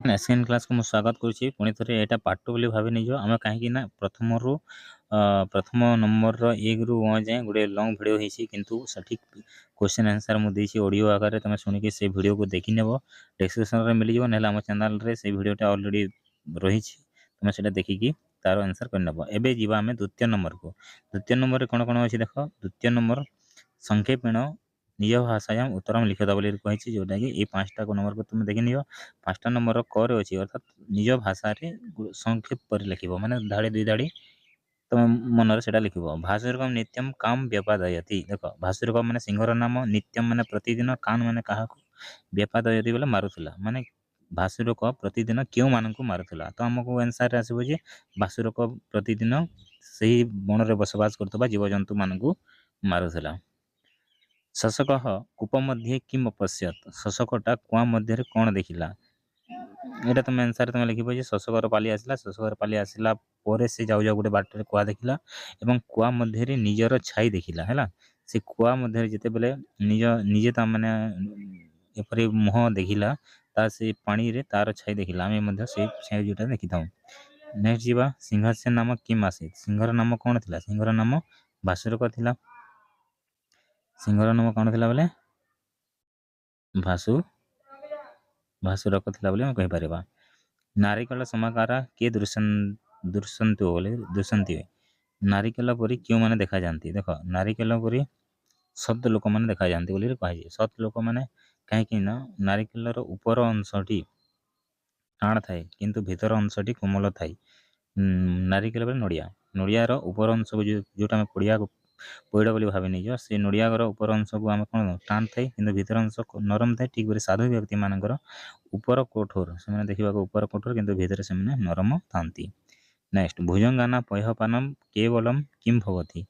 एसकेएन class को स्वागत करुच्ची पुणी थे यहाँ पार्ट 2 बोली भावी नहीं आम कहीं प्रथम रु प्रथम नंबर एक रु जाए गोटे लंग भिड होती किंतु सठिक क्वेश्चन आंसर मुझे ऑडियो आकार तुम शुणिक से वीडियो को देखी नेब डिस्क्रिप्शन में मिल जाए आम चैनल से वीडियोटा अलरेडी रही तुम से देखिकी तार आंसर करनेब एबे जीवा आम द्वितीय नंबर को द्वितीय नंबर कौन कौन अच्छी देख द्वितीय नंबर संक्षेपण निज भाषा उत्तरम लिखिता बोली कही जोटा कि ये 5टा नंबर को तुम देखी नियो 5टा नंबर क अच्छी अर्थात निज भाषा संक्षेप पर लिख माने धाड़ी दुई धाड़ी तुम मन से लिख भासुरकम नित्यम काम व्यपादयती देख भासुरकम माने सिंहर नाम नित्यम माने प्रतिदिन कान माने क्या व्यपादयती बोले मारुला माने भासुरक प्रतिदिन क्यों मान को मारुला तो आमको आंसर आसो जे भासुरक प्रतिदिन से ही बण में बसवास कर जीवजंतु मान को मारुला शशक कूप मध्य किम अपश्यत शशकटा कुआ मध्य कौन देखिला यहाँ तुम आंसर तुम लिख शशकर पाली आसला शशकर पाली आसला से जाऊ जाऊ गोटे बाटर कुआ देखला एवं कुआ मध्य निजर छाई देखिला है से कुआ मध्य जिते बेले निज निजे मैंने एपरी मुह देखिला ता से पानी रे तार छाई देखिला आम से छाई जोटा देखी था। नेक्स्ट जीवा सिंहास्य नाम किम आसीत सिंहर नाम कौन थिला सिंहर नाम भासुरक थिला सिंहर नाम कौन थिला बोले भासुरक थिला बोले कहि परिबा। नारिकेल समाकारा किए दृश्यंती बोले दृश्यंती नारिकेल परी क्यों मैंने देखा जाती देख नारिकेल परी सत लोक मैंने देखा जाती बोली कहुए सत लोक मैंने कहीं नारिकेलर ऊपर अंशटी टाण थाए किंतु भीतर अंशटी कोमल थाए नारिकेल बोले नड़िया नड़ियार ऊपर अंश को जोटा आम पड़िया पइड़ बोली भावी नहीं से नड़ियार ऊपर अंश को आम कौन टाण थाए कि भीतर अंश नरम थाए ठीक साधु व्यक्ति मानकर ऊपर कठोर से देखा ऊपर कठोर किंतु भीतर से नरम था। नेक्स्ट भुजंगाना पयहपानम केवलम किम भवती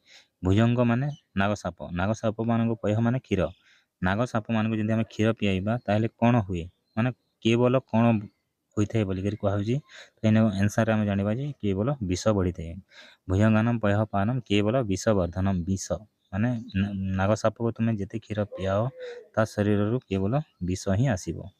भुजंग माने नागसाप मान पयह माने क्षीर नागसाप मान जब आम क्षीर पीवा ताहले कौन हुए माने केवल कौन होता है बोलिक कहुच्छी तो आंसर आम जाना जे केवल विष बढ़ी थाए भुजंगानम पयहपानम केवल विषवर्धनम विष माने नागसाप को तुम जिते क्षीर पियाओ ता शरीर केवल विष ही आसो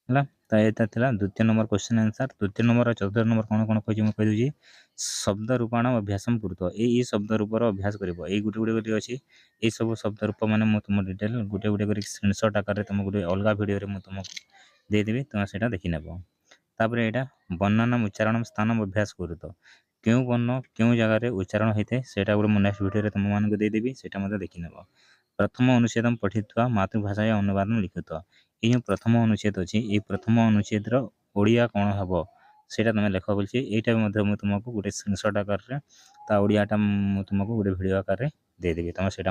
है तो यहाँ द्वितीय नंबर क्वेश्चन आंसर तृतीय नंबर चतुर्थ नंबर कौन कौन कही मुझे कहीदे शब्द रूपाण अभ्यास गुरुत्व ये शब्द रूपर अभ्यास कर गोटे गोटे अच्छी ये सब शब्द रूप मैंने तुम डिटेल गोटे गोटे स्क्रीनशॉट आकार तुम गोटे अलग वीडियो में तुमको देदेवी तुम से देखी नेब तापर यहाँ वर्णनाम उच्चारण स्थान अभ्यास गुरुत्व क्यों वर्ण क्यों जगार उच्चारण होता है सेटा गोटे नेक्स्ट वीडियो तुम मानक देदेवी से देखी नेब प्रथम अनुच्छेद पठित्वा मातृभाषा अनुवाद लिखुत्व ये प्रथम अनुच्छेद अच्छी ये प्रथम अनुच्छेद ओडिया कौन हम से तुम लेख बोलছি এইটা मुझे तुमको गोटे स्क्रीनशॉट आकार ता ओडियाटा तुमको गोटे वीडियो आकार देदेवी तुम से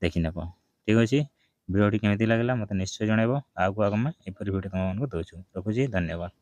देखी नेब ठीक अच्छे वीडियो केमी लगे मत निश्चय जनइब आगे आगे एपरी वीडियो तुमको दूसरी रखुच्छी धन्यवाद।